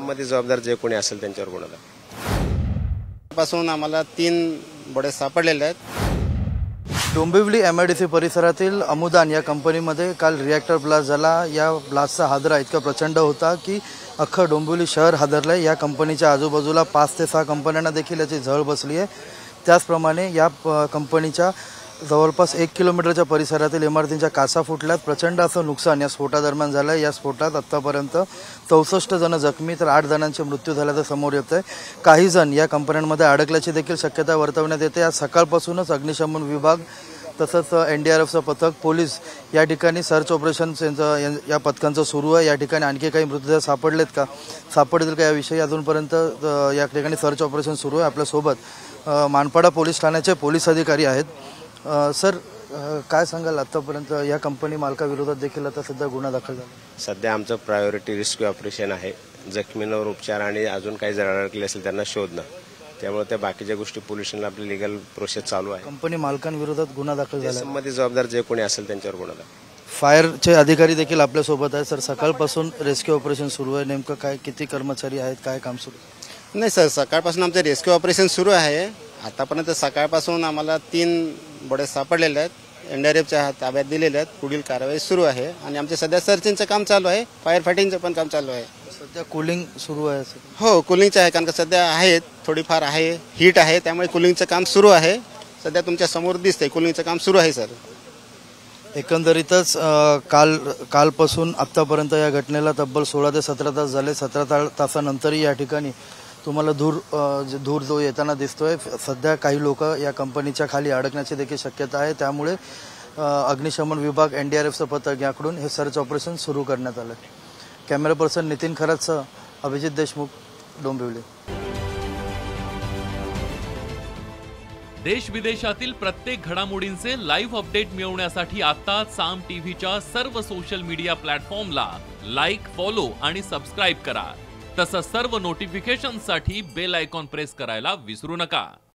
संबंधित जबाबदार जे कोणी असेल त्यांच्यावर गुन्हा दाखल पासून आम्हाला 3 बॉडी सापडलेले आहेत। डोंबिवली MIDC परिसरातील अमुदान या कंपनीमध्ये काल रिॲक्टर ब्लास्ट झाला। या ब्लास्टचा हादरा इतका प्रचंड होता की अख्खं डोंबिवली शहर हादरलंय। या कंपनीच्या आजूबाजूला 5 ते 6 कंपन्यांना देखील याची झळ बसली आहे। त्याचप्रमाणे या कंपनीच्या जवळपास 1 किलोमीटरच्या परिसरातील इमारतींच्या काचा फुटल्यात। प्रचंड असं नुकसान या स्फोटादरम्यान झालं आहे। या स्फोटात आत्तापर्यंत 64 जण जखमी तर 8 जणांचे मृत्यू झाल्याचं समोर येत आहे। काही जण या कंपन्यांमध्ये अडकल्याची देखील शक्यता वर्तवण्यात येते। आज सकाळपासूनच अग्निशमन विभाग तसंच NDRFचं पथक, पोलीस या ठिकाणी सर्च ऑपरेशन या पथकांचं सुरू आहे। या ठिकाणी आणखी काही मृतदेह सापडतील का याविषयी अजूनपर्यंत या ठिकाणी सर्च ऑपरेशन सुरू आहे। आपल्यासोबत मानपाडा पोलीस ठाण्याचे पोलीस अधिकारी आहेत। सर, काय सांगाल आतापर्यंत या कंपनी मालकाविरोधात देखील आता सध्या गुन्हा दाखल झाला? सध्या आमचं प्रायोरिटी रेस्क्यू ऑपरेशन आहे। जखमींवर उपचार आणि अजून काही जर अडकले असेल त्यांना शोधणं, त्यामुळे त्या बाकीच्या गोष्टी पोलिसांना आपली लिगल प्रोसेस चालू आहे। कंपनी मालकांविरोधात गुन्हा दाखल झाला, संबंधित जबाबदार जे कोणी असेल त्यांच्यावर गुन्हा दाखल। फायरचे अधिकारी देखील आपल्यासोबत आहे। सर, सकाळपासून रेस्क्यू ऑपरेशन सुरू आहे, नेमकं काय, किती कर्मचारी आहेत, काय काम सुरू? नाही सर, सकाळपासून आमचं रेस्क्यू ऑपरेशन सुरू आहे। आतापर्यंत सकाळपासून आम्हाला 3 बॉडी सापडलेले आहेत, NDRFच्या ताब्यात दिलेले आहेत। पुढील कारवाई सुरू आहे आणि आमचे सध्या सर्चिंगचं काम चालू आहे, फायर फायटिंगचं पण काम चालू आहे। सध्या कूलिंग सुरू आहे? हो, कूलिंगचं आहे, कारण का सध्या आहे थोडीफार आहे, हीट आहे, त्यामुळे कूलिंगचं काम सुरू आहे। सध्या तुमच्या समोर दिसतंय कूलिंगचं काम सुरू आहे सर। एकंदरीतच कालपासून आत्तापर्यंत या घटनेला तब्बल 16 ते 17 तास झाले। 17 तासानंतरही या ठिकाणी तुम्हाला धूर जो येताना दिसतोय। सध्या काही लोक या कंपनीच्या खाली अडकण्याची देखील शक्यता आहे, त्यामुळे अग्निशमन विभाग, NDRFचं पथक याकडून हे सर्च ऑपरेशन सुरू करण्यात आलं। कॅमेरा पर्सन नितीन खरातसह अभिजित देशमुख, डोंबिवली। देश विदेशातील प्रत्येक घडामोडींचे लाईव्ह अपडेट मिळवण्यासाठी आता साम टीव्हीच्या सर्व सोशल मीडिया प्लॅटफॉर्मला लाईक, फॉलो आणि सबस्क्राईब करा। तसंच सर्व नोटिफिकेशनसाठी बेल आयकॉन प्रेस करायला विसरू नका।